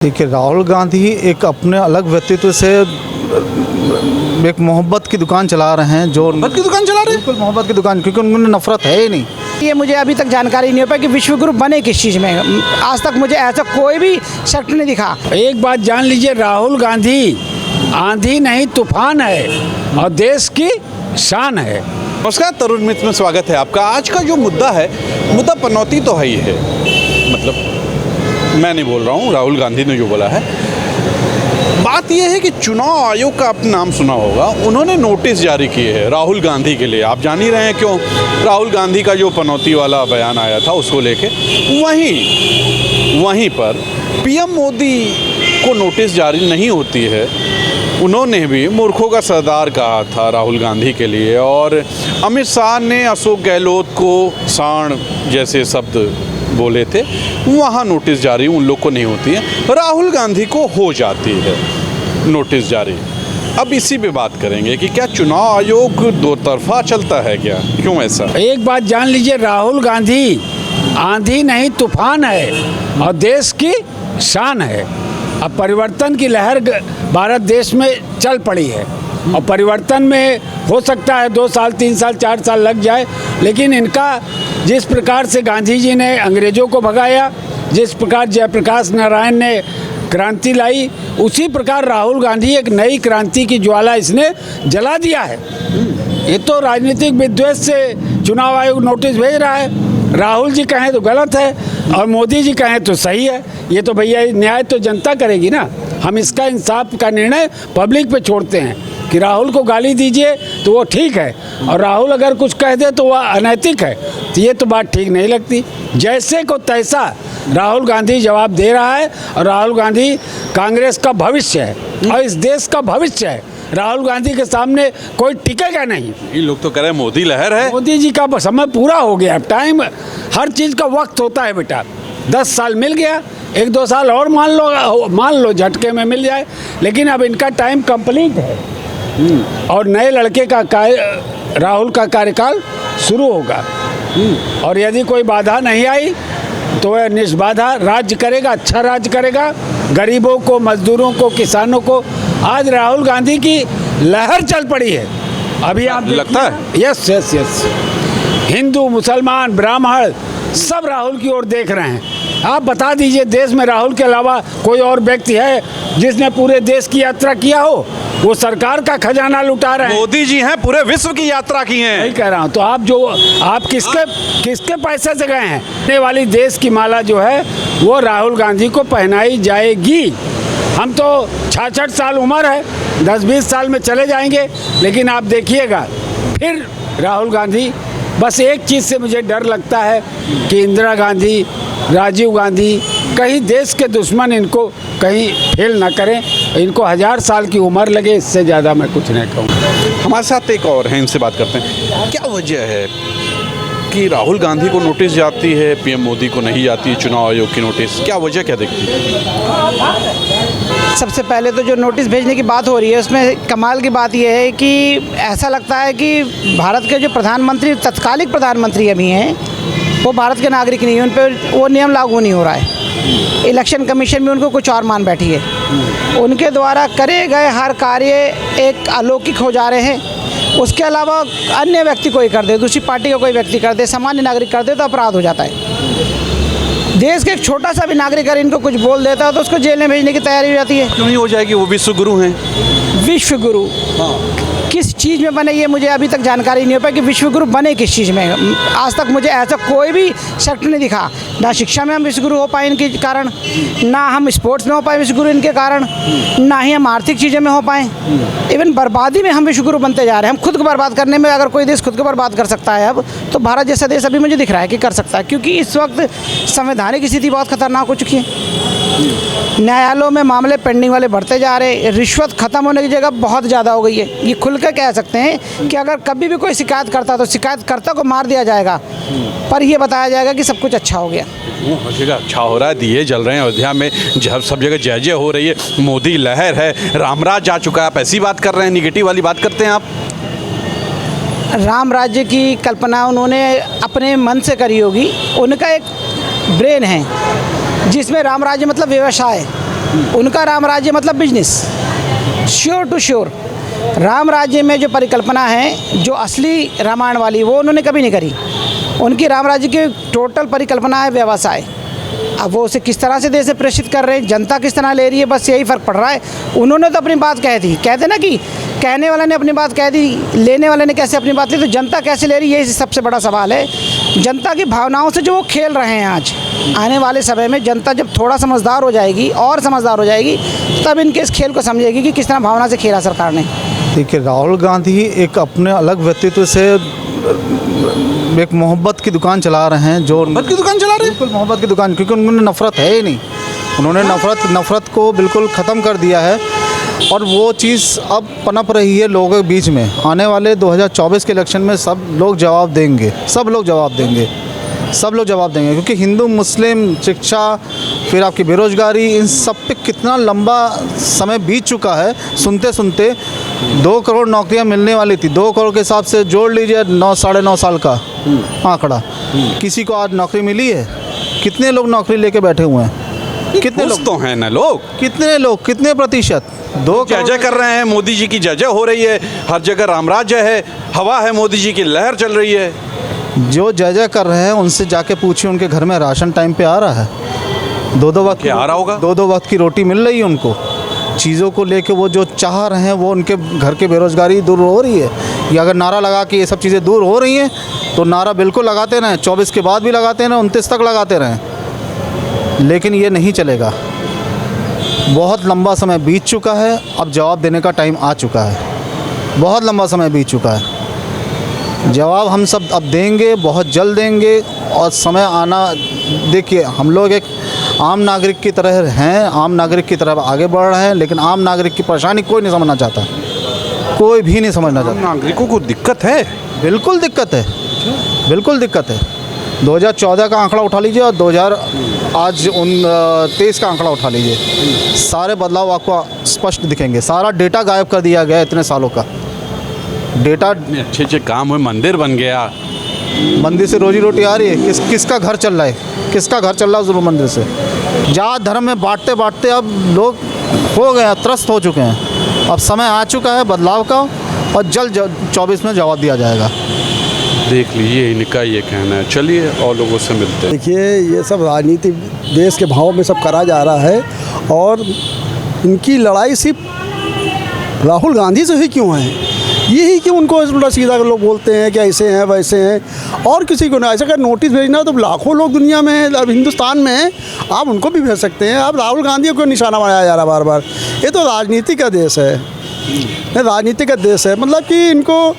देखिए, राहुल गांधी एक अपने अलग व्यक्तित्व से एक मोहब्बत की दुकान चला रहे हैं। जो मोहब्बत की दुकान चला रहे हैं? बिल्कुल मोहब्बत की दुकान, क्योंकि उनमें नफरत है ही नहीं। ये मुझे अभी तक जानकारी नहीं हो पाई कि विश्व गुरु बने किस चीज़ में। आज तक मुझे ऐसा कोई भी शर्त नहीं दिखा। एक बात जान लीजिए, राहुल गांधी आंधी नहीं तूफान है और देश की शान है। नमस्कार, तरुण मित्र में स्वागत है आपका। आज का जो मुद्दा है, मुद्दा पनौती तो है ही है। मतलब मैं नहीं बोल रहा हूँ, राहुल गांधी ने जो बोला है। बात यह है कि चुनाव आयोग का आप नाम सुना होगा, उन्होंने नोटिस जारी किए हैं राहुल गांधी के लिए। आप जान ही रहे हैं क्यों। राहुल गांधी का जो पनौती वाला बयान आया था उसको लेके वहीं पर पीएम मोदी को नोटिस जारी नहीं होती है। उन्होंने भी मूर्खों का सरदार कहा था राहुल गांधी के लिए, और अमित शाह ने अशोक गहलोत को सांड जैसे शब्द बोले थे। वहाँ नोटिस जारी उन लोग को नहीं होती है, राहुल गांधी को हो जाती है नोटिस जारी। अब इसी पे बात करेंगे कि क्या चुनाव आयोग दो तरफा चलता है क्या, क्यों ऐसा। एक बात जान लीजिए, राहुल गांधी आंधी नहीं तूफान है और देश की शान है। अब परिवर्तन की लहर भारत देश में चल पड़ी है और परिवर्तन में हो सकता है 2 साल 3 साल 4 साल लग जाए, लेकिन इनका जिस प्रकार से गांधी जी ने अंग्रेज़ों को भगाया, जिस प्रकार जयप्रकाश नारायण ने क्रांति लाई, उसी प्रकार राहुल गांधी एक नई क्रांति की ज्वाला इसने जला दिया है। ये तो राजनीतिक विद्वेष से चुनाव आयोग नोटिस भेज रहा है। राहुल जी कहें तो गलत है और मोदी जी कहें तो सही है। ये तो भैया न्याय तो जनता करेगी ना। हम इसका इंसाफ का निर्णय पब्लिक पे छोड़ते हैं कि राहुल को गाली दीजिए तो वो ठीक है, और राहुल अगर कुछ कह दे तो वह अनैतिक है। तो ये तो बात ठीक नहीं लगती। जैसे को तैसा राहुल गांधी जवाब दे रहा है, और राहुल गांधी कांग्रेस का भविष्य है और इस देश का भविष्य है। राहुल गांधी के सामने कोई टिकेगा नहीं। ये लोग तो कह रहे हैं मोदी लहर है। मोदी जी का समय पूरा हो गया। टाइम, हर चीज़ का वक्त होता है बेटा। 10 साल मिल गया, 1-2 साल और मान लो झटके में मिल जाए, लेकिन अब इनका टाइम कंप्लीट है और नए लड़के का राहुल का कार्यकाल शुरू होगा। और यदि कोई बाधा नहीं आई तो वह निष्बाधा राज्य करेगा, अच्छा राज्य करेगा। गरीबों को, मजदूरों को, किसानों को आज राहुल गांधी की लहर चल पड़ी है। अभी आप लगता है? यस यस यस, हिंदू, मुसलमान, ब्राह्मण सब राहुल की ओर देख रहे हैं। आप बता दीजिए, देश में राहुल के अलावा कोई और व्यक्ति है जिसने पूरे देश की यात्रा किया हो? वो सरकार का खजाना लुटा रहे हैं। मोदी जी हैं, पूरे विश्व की यात्रा की है। नहीं कह रहा हूँ तो आप किसके पैसे से गए हैं? आने वाली देश की माला जो है वो राहुल गांधी को पहनाई जाएगी। हम तो 66 साल उम्र है, 10-20 साल में चले जाएंगे, लेकिन आप देखिएगा फिर राहुल गांधी। बस एक चीज़ से मुझे डर लगता है कि इंदिरा गांधी, राजीव गांधी कहीं देश के दुश्मन इनको कहीं फेल ना करें, इनको 1000 साल की उम्र लगे। इससे ज़्यादा मैं कुछ नहीं कहूँगा। हमारे साथ एक और हैं, इनसे बात करते हैं। क्या वजह है कि राहुल गांधी को नोटिस जाती है, पीएम मोदी को नहीं जाती है चुनाव आयोग की नोटिस? क्या वजह क्या दिखती है? सबसे पहले तो जो नोटिस भेजने की बात हो रही है, उसमें कमाल की बात यह है कि ऐसा लगता है कि भारत के जो प्रधानमंत्री, तत्कालिक प्रधानमंत्री अभी हैं, वो भारत के नागरिक नहीं हैं। उन पर वो नियम लागू नहीं हो रहा है। इलेक्शन कमीशन में उनको कुछ और मान बैठी है। उनके द्वारा करे गए हर कार्य एक अलौकिक हो जा रहे हैं। उसके अलावा अन्य व्यक्ति कोई कर दे, दूसरी पार्टी का कोई व्यक्ति कर दे, सामान्य नागरिक कर दे तो अपराध हो जाता है। देश के एक छोटा सा भी नागरिक अगर इनको कुछ बोल देता है तो उसको जेल में भेजने की तैयारी हो जाती है। क्यों नहीं हो जाएगी? वो विश्व गुरु हैं। विश्व गुरु किस चीज़ में बने, ये मुझे अभी तक जानकारी नहीं हो पाई कि विश्व गुरु बने किस चीज़ में। आज तक मुझे ऐसा कोई भी शर्त नहीं दिखा। ना शिक्षा में हम विश्व गुरु हो पाए इनके कारण, ना हम स्पोर्ट्स में हो पाए विश्व गुरु इनके कारण, ना ही हम आर्थिक चीज़ों में हो पाए। इवन बर्बादी में हम विश्व गुरु बनते जा रहे हैं। हम खुद को बर्बाद करने में, अगर कोई देश खुद को बर्बाद कर सकता है अब, तो भारत जैसा देश अभी मुझे दिख रहा है कि कर सकता है। क्योंकि इस वक्त संवैधानिक स्थिति बहुत खतरनाक हो चुकी है। न्यायालयों में मामले पेंडिंग वाले बढ़ते जा रहे हैं। रिश्वत खत्म होने की जगह बहुत ज़्यादा हो गई है। ये खुल कर कह सकते हैं कि अगर कभी भी कोई शिकायत करता तो शिकायतकर्ता को मार दिया जाएगा, पर यह बताया जाएगा कि सब कुछ अच्छा हो गया। हर जगह अच्छा हो रहा है, दिए जल रहे हैं अयोध्या में, सब जगह जय जय हो रही है, मोदी लहर है, रामराज जा चुका है। आप ऐसी बात कर रहे हैं, निगेटिव वाली बात करते हैं आप। राम राज्य की कल्पना उन्होंने अपने मन से करी होगी। उनका एक ब्रेन है जिसमें राम राज्य मतलब व्यवसाय, उनका राम राज्य मतलब business, sure to sure. Ram राज्य में जो परिकल्पना है, जो असली रामायण वाली, वो उन्होंने कभी नहीं करी। उनकी राम राज्य की टोटल परिकल्पना है व्यवसाय। अब वो उसे किस तरह से देश से प्रेषित कर रहे हैं, जनता किस तरह ले रही है, बस यही फ़र्क पड़ रहा है। उन्होंने तो अपनी बात कह दी, कहते ना कि कहने वाले ने अपनी बात कह दी, लेने वाले ने कैसे अपनी बात ली, तो जनता कैसे ले रही है, यही सबसे बड़ा सवाल है। जनता की भावनाओं से जो वो खेल रहे हैं आज, आने वाले समय में जनता जब थोड़ा समझदार हो जाएगी और समझदार हो जाएगी, तब इनके इस खेल को समझेगी कि किस तरह भावना से खेला सरकार ने। देखिए, राहुल गांधी एक अपने अलग व्यक्तित्व से एक मोहब्बत की दुकान चला रहे हैं, जो मोहब्बत की दुकान चला रहे हैं, बिल्कुल मोहब्बत की दुकान, क्योंकि उन्होंने नफ़रत है ही नहीं। उन्होंने नफ़रत को बिल्कुल ख़त्म कर दिया है, और वो चीज़ अब पनप रही है लोगों के बीच में। आने वाले 2024 के इलेक्शन में सब लोग जवाब देंगे, सब लोग जवाब देंगे, क्योंकि हिंदू मुस्लिम, शिक्षा, फिर आपकी बेरोजगारी, इन सब पे कितना लंबा समय बीत चुका है। सुनते सुनते 2 करोड़ नौकरियां मिलने वाली थी, 2 करोड़ के हिसाब से जोड़ लीजिए 9 साढ़े 9 साल का आंकड़ा। किसी को आज नौकरी मिली है? कितने लोग नौकरी लेके बैठे हुए हैं? कितने लोग तो हैं ना लोग, कितने प्रतिशत? 2 जय जय कर रहे हैं, मोदी जी की जय जय हो रही है, हर जगह राम राज्य है, हवा है, मोदी जी की लहर चल रही है। जो जय जय कर रहे हैं उनसे जाके पूछिए, उनके घर में राशन टाइम पे आ रहा है? 2-2 वक्त क्या आ रहा होगा? 2-2 वक्त की रोटी मिल रही है उनको? चीज़ों को लेके वो जो चाह रहे हैं, वो उनके घर के बेरोजगारी दूर हो रही है? या अगर नारा लगा के ये सब चीज़ें दूर हो रही हैं, तो नारा बिल्कुल लगाते रहें, 24 के बाद भी लगाते रहें, 29 तक लगाते रहें, लेकिन ये नहीं चलेगा। बहुत लंबा समय बीत चुका है, अब जवाब देने का टाइम आ चुका है। बहुत लंबा समय बीत चुका है, जवाब हम सब अब देंगे, बहुत जल्द देंगे। और समय आना, देखिए, हम लोग एक आम नागरिक की तरह हैं, आम नागरिक की तरह आगे बढ़ रहे हैं, लेकिन आम नागरिक की परेशानी कोई नहीं समझना चाहता, कोई भी नहीं समझना चाहता। नागरिकों को दिक्कत है, बिल्कुल दिक्कत है, बिल्कुल दिक्कत है। 2014 का आंकड़ा उठा लीजिए और 2023 का आंकड़ा उठा लीजिए, सारे बदलाव आपको स्पष्ट दिखेंगे। सारा डेटा गायब कर दिया गया इतने सालों का डेटा। अच्छे अच्छे काम हुए, मंदिर बन गया, मंदिर से रोजी रोटी आ रही है। किसका घर चल रहा है? किसका घर चल रहा है उस मंदिर से? जात धर्म में बांटते बांटते अब लोग हो गए हैं, त्रस्त हो चुके हैं। अब समय आ चुका है बदलाव का, और जल्द 24 में जवाब दिया जाएगा। देख लीजिए, इनका ये कहना है। चलिए और लोगों से मिलते हैं। देखिए, ये सब राजनीति देश के भाव में सब करा जा रहा है, और इनकी लड़ाई सिर्फ राहुल गांधी से ही क्यों है? यही कि उनको उल्टा सीधा लोग बोलते हैं कि ऐसे हैं वैसे हैं, और किसी को ना। ऐसा अगर नोटिस भेजना तो लाखों लोग दुनिया में हैं, अब हिंदुस्तान में हैं, आप उनको भी भेज सकते हैं। आप राहुल गांधी को निशाना बनाया जा रहा बार बार। ये तो राजनीति का देश है, राजनीति का देश है। मतलब कि इनको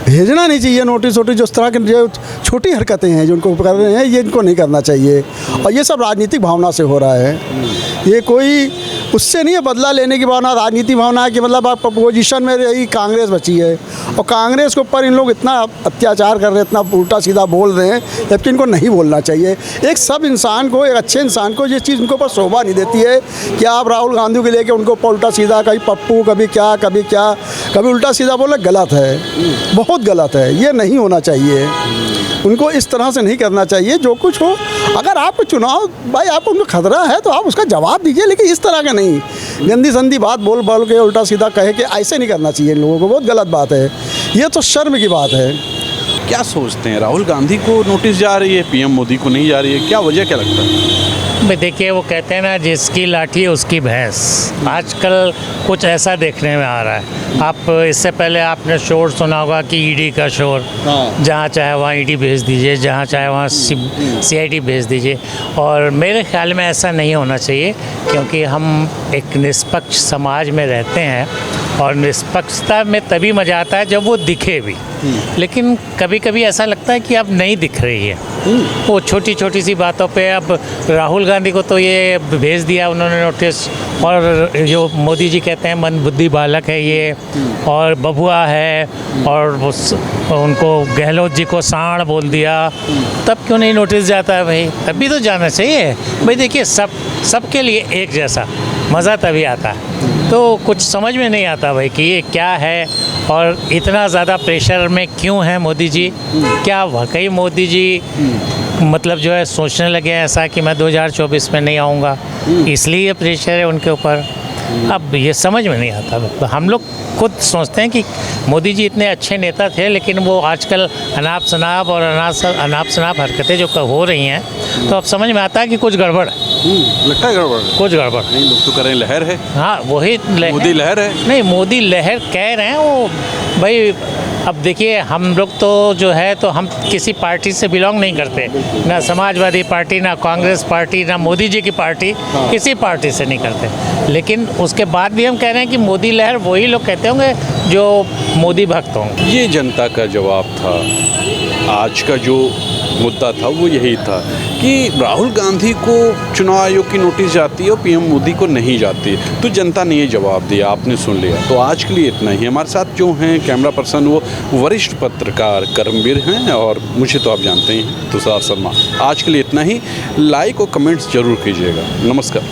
भेजना नहीं चाहिए नोटिस वोटिस। जो इस तरह की जो छोटी हरकतें हैं जो उनको कर रहे हैं, ये इनको नहीं करना चाहिए। और ये सब राजनीतिक भावना से हो रहा है, ये कोई उससे नहीं है बदला लेने की भावना, राजनीतिक भावना है कि मतलब आप अपोजिशन में रही कांग्रेस बची है, और कांग्रेस के ऊपर इन लोग इतना अत्याचार कर रहे हैं, इतना उल्टा सीधा बोल रहे हैं, जबकि इनको नहीं बोलना चाहिए। एक सब इंसान को, एक अच्छे इंसान को ये चीज़ उनके ऊपर शोभा नहीं देती है कि आप राहुल गांधी को लेके उनको उल्टा सीधा, कभी पप्पू, कभी क्या, कभी उल्टा सीधा बोलना गलत है, बहुत गलत है। ये नहीं होना चाहिए, उनको इस तरह से नहीं करना चाहिए। जो कुछ हो, अगर आपको चुनाव भाई आपको उनको खतरा है तो आप उसका जवाब दीजिए, लेकिन इस तरह का नहीं गंदी संदी बात बोल के उल्टा सीधा कहे कि ऐसे नहीं करना चाहिए इन लोगों को। बहुत गलत बात है, ये तो शर्म की बात है। क्या सोचते हैं, राहुल गांधी को नोटिस जा रही है, पीएम मोदी को नहीं जा रही है? क्या वजह, क्या लगता है? भाई देखिए, वो कहते हैं ना, जिसकी लाठी उसकी भैंस। आजकल कुछ ऐसा देखने में आ रहा है। आप इससे पहले आपने शोर सुना होगा कि ईडी का शोर, जहाँ चाहे वहाँ ईडी भेज दीजिए, जहाँ चाहे वहाँ सीआईडी भेज दीजिए। और मेरे ख्याल में ऐसा नहीं होना चाहिए, क्योंकि हम एक निष्पक्ष समाज में रहते हैं, और निष्पक्षता में तभी मज़ा आता है जब वो दिखे भी। लेकिन कभी कभी ऐसा लगता है कि अब नहीं दिख रही है। वो छोटी छोटी सी बातों पे अब राहुल गांधी को तो ये भेज दिया उन्होंने नोटिस, और जो मोदी जी कहते हैं मंदबुद्धि बालक है ये, और बबुआ है, और उनको गहलोत जी को सांड बोल दिया, तब क्यों नहीं नोटिस जाता है भाई? तब भी तो जाना चाहिए भाई। देखिए, सबके लिए एक जैसा मज़ा तभी आता है। तो कुछ समझ में नहीं आता भाई कि ये क्या है, और इतना ज़्यादा प्रेशर में क्यों है मोदी जी? क्या वाकई मोदी जी मतलब जो है सोचने लगे हैं ऐसा कि मैं 2024 में नहीं आऊँगा, इसलिए ये प्रेशर है उनके ऊपर। अब ये समझ में नहीं आता। हम लोग खुद सोचते हैं कि मोदी जी इतने अच्छे नेता थे, लेकिन वो आजकल अनाप शनाप और अनाप शनाप हरकतें जो हो रही हैं, तो अब समझ में आता है कि कुछ गड़बड़ है। लगता है गड़बड़ है। कुछ गड़बड़। नहीं, लोग तो कह रहे हैं लहर है। हाँ, वही मोदी लहर है। नहीं, मोदी लहर कह रहे हैं वो भाई। अब देखिए, हम लोग तो जो है तो हम किसी पार्टी से बिलोंग नहीं करते, ना समाजवादी पार्टी, ना कांग्रेस पार्टी, ना मोदी जी की पार्टी, किसी पार्टी से नहीं करते। लेकिन उसके बाद भी हम कह रहे हैं कि मोदी लहर वही लोग कहते होंगे जो मोदी भक्त होंगे। ये जनता का जवाब था। आज का जो मुद्दा था वो यही था कि राहुल गांधी को चुनाव आयोग की नोटिस जाती है और पीएम मोदी को नहीं जाती, तो जनता ने ये जवाब दिया, आपने सुन लिया। तो आज के लिए इतना ही। हमारे साथ जो हैं कैमरा पर्सन वो वरिष्ठ पत्रकार कर्मवीर हैं, और मुझे तो आप जानते हैं तुषार शर्मा। आज के लिए इतना ही। लाइक और कमेंट्स जरूर कीजिएगा। नमस्कार।